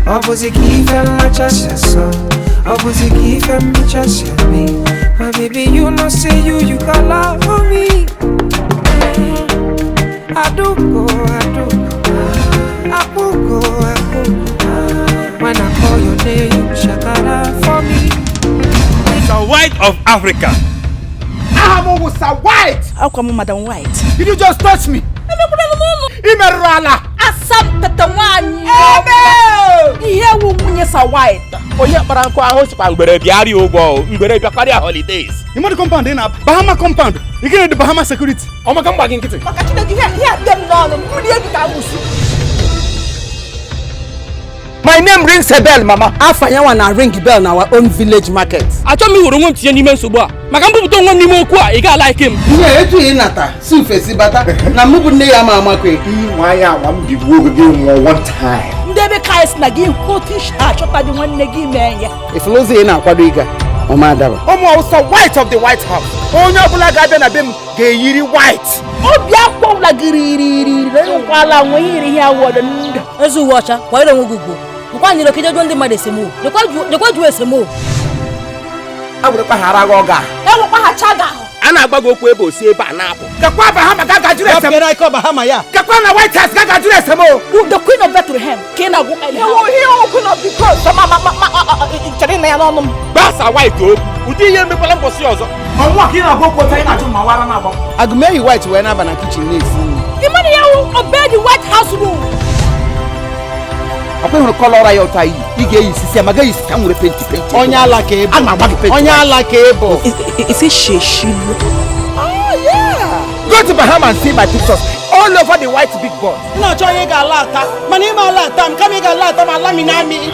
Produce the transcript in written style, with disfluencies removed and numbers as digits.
Opposite give and match as your son. Opposite give and match as your me. My baby, you know say you got love for me. I do go. When I call your name, you shakara for me. The white of Africa. I was a white. How come Madam White? Did you just touch me? Imerala. Asam Petawan. Here we is a white. Oh yeah, but I'm quite hospital. But if you are you go, you better be holidays. You want the compound in Bahama compound? You get the Bahama security. Oh my, come back in kitchen. My name rings a bell, Mama. Afanya wanna ring the bell in our own village market. I told me we don't want to see any men so bad. Makambu don't want any more kwa. You got like him. Yeah, you inata. Sufesi bata. Na mubu ne ya mama kwe. Why I want to give you one time. Ndebe kais na gi hotish ha chota di one negi men ya. If lozi ina kwado iga. Mama adaba. Omo was the white of the White House. Onya bula ga na bem ge yiri white. Obi akwo la giriri. Kwala nwe yiri ya wodo ndo. Ezu wacha. Kwa ile ngugu. Kwa ni lokije jonde madesemo. Lekwa ju esemo. Abure kwa harago ga. Ewo kwa hachaga. Ana agbago okwu ebe osi ebe a na-apụ. Kakwa Bahama ga jure esemo. Kapera iko Bahama ya. Kakwa na White House ga jure esemo. The Queen of Bethlehem. Kena go ele. Ewo here Queen of because mama chere na ya no. Basa white o. Udi ihe mekwala mbosi ọzọ. Onwa ki na go kwota ina ju mawara na agba. Agumeri white we na ba na kitchen na esi. Imani ya obey the White House rule. Ape hono color ya otai. Ige yi sisi amaga yi sisi amure paint. Onya ala ka ebo. Ama agba paint. Onya ala ka ebo. Is it sheshilu? Oh yeah. Go to Bahama and see my pictures all over the white big board. No cho ye ga lata. Mani ma lata, am kami ga lata ma laminami.